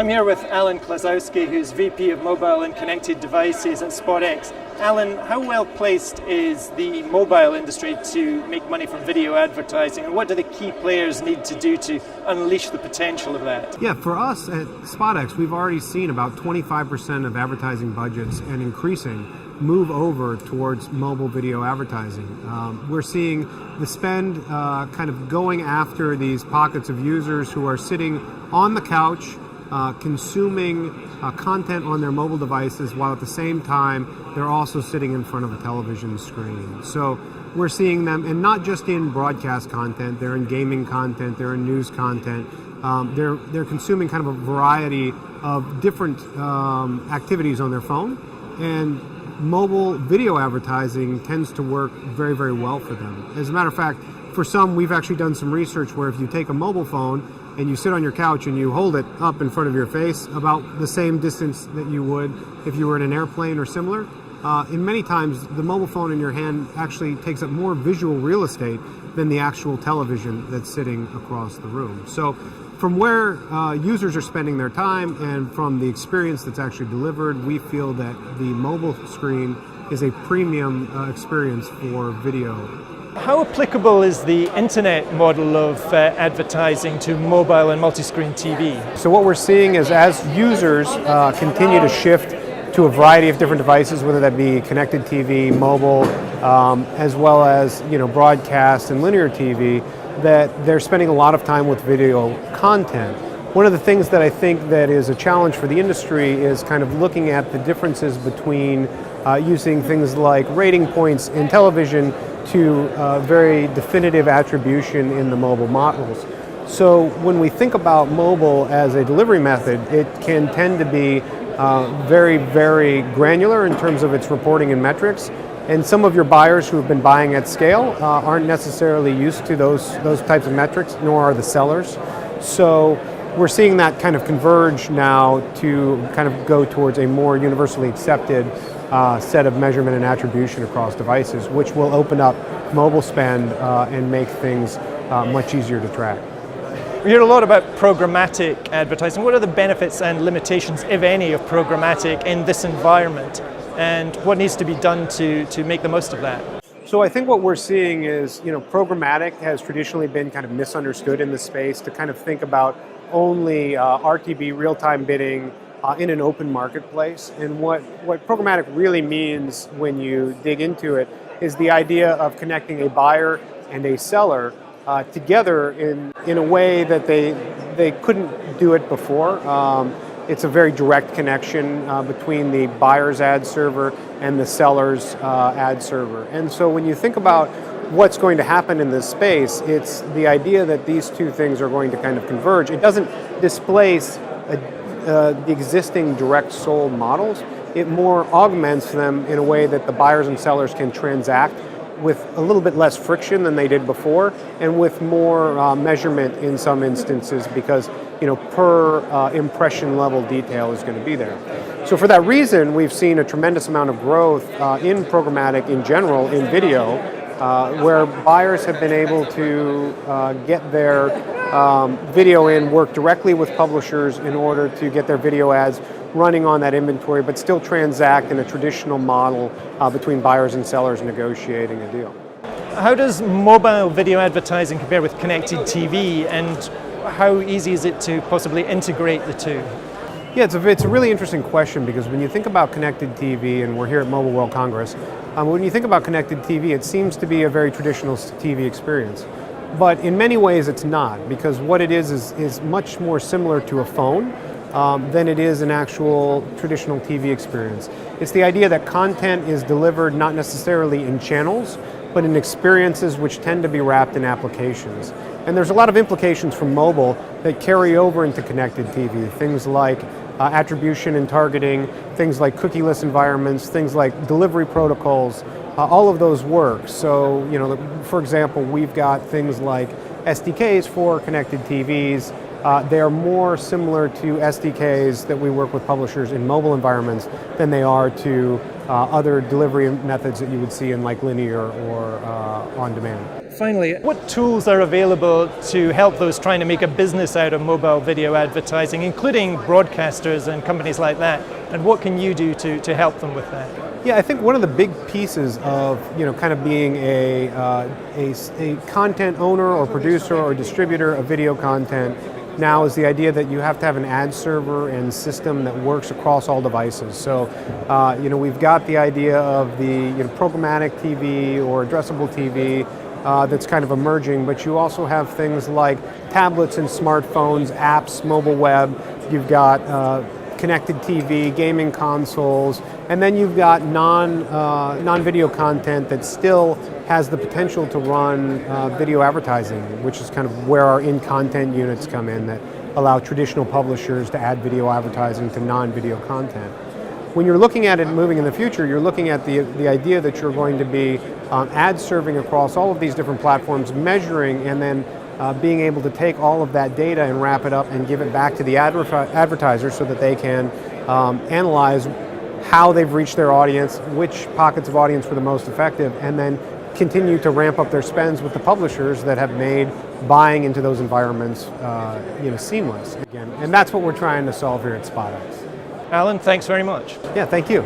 I'm here with Alan Klazowski, who's VP of Mobile and Connected Devices at SpotX. Alan, how well placed is the mobile industry to make money from video advertising, and what do the key players need to do to unleash the potential of that? Yeah, for us at SpotX, we've already seen about 25% of advertising budgets and increasing move over towards mobile video advertising. We're seeing the spend kind of going after these pockets of users who are sitting on the couch, consuming content on their mobile devices, while at the same time they're also sitting in front of a television screen. So we're seeing them, and not just in broadcast content, they're in gaming content, they're in news content. They're consuming kind of a variety of different activities on their phone, and mobile video advertising tends to work very, very well for them. As a matter of fact, for some, we've actually done some research where if you take a mobile phone and you sit on your couch and you hold it up in front of your face about the same distance that you would if you were in an airplane or similar, in many times the mobile phone in your hand actually takes up more visual real estate than the actual television that's sitting across the room. So from where users are spending their time and from the experience that's actually delivered, we feel that the mobile screen is a premium experience for video. How applicable is the internet model of advertising to mobile and multiscreen TV? So what we're seeing is as users continue to shift to a variety of different devices, whether that be connected TV, mobile, as well as broadcast and linear TV, that they're spending a lot of time with video content. One of the things that I think that is a challenge for the industry is kind of looking at the differences between using things like rating points in television to very definitive attribution in the mobile models. So when we think about mobile as a delivery method, it can tend to be very, very granular in terms of its reporting and metrics. And some of your buyers who have been buying at scale aren't necessarily used to those types of metrics, nor are the sellers. So we're seeing that kind of converge now to kind of go towards a more universally accepted set of measurement and attribution across devices, which will open up mobile spend and make things much easier to track. We hear a lot about programmatic advertising. What are the benefits and limitations, if any, of programmatic in this environment? And what needs to be done to make the most of that? So I think what we're seeing is, programmatic has traditionally been kind of misunderstood in the space to kind of think about only RTB, real-time bidding, in an open marketplace. And what programmatic really means when you dig into it is the idea of connecting a buyer and a seller together in a way that they couldn't do it before. It's a very direct connection between the buyer's ad server and the seller's ad server. And so when you think about what's going to happen in this space, it's the idea that these two things are going to kind of converge. It doesn't displace the existing direct sold models. It more augments them in a way that the buyers and sellers can transact with a little bit less friction than they did before, and with more measurement in some instances, because per impression level detail is going to be there. So for that reason, we've seen a tremendous amount of growth in programmatic in general in video, where buyers have been able to get their video in, work directly with publishers in order to get their video ads running on that inventory, but still transact in a traditional model between buyers and sellers negotiating a deal. How does mobile video advertising compare with connected TV, and how easy is it to possibly integrate the two? Yeah, it's a really interesting question, because when you think about connected TV, and we're here at Mobile World Congress, when you think about connected TV, it seems to be a very traditional TV experience. But in many ways it's not, because what it is much more similar to a phone than it is an actual traditional TV experience. It's the idea that content is delivered not necessarily in channels, but in experiences which tend to be wrapped in applications. And there's a lot of implications from mobile that carry over into connected TV, things like attribution and targeting, things like cookieless environments, things like delivery protocols, all of those work. So, for example, we've got things like SDKs for connected TVs. They are more similar to SDKs that we work with publishers in mobile environments than they are to other delivery methods that you would see in like linear or on demand. Finally, what tools are available to help those trying to make a business out of mobile video advertising, including broadcasters and companies like that? And what can you do to help them with that? Yeah, I think one of the big pieces of kind of being a content owner or producer or distributor of video content now is the idea that you have to have an ad server and system that works across all devices. So, we've got the idea of the programmatic TV or addressable TV that's kind of emerging, but you also have things like tablets and smartphones, apps, mobile web. You've got connected TV, gaming consoles, and then you've got non-video content that still has the potential to run video advertising, which is kind of where our in-content units come in that allow traditional publishers to add video advertising to non-video content. When you're looking at it moving in the future, you're looking at the idea that you're going to be ad serving across all of these different platforms, measuring and then being able to take all of that data and wrap it up and give it back to the advertisers so that they can analyze how they've reached their audience, which pockets of audience were the most effective, and then continue to ramp up their spends with the publishers that have made buying into those environments seamless. Again, and that's what we're trying to solve here at SpotX. Alan, thanks very much. Yeah, thank you.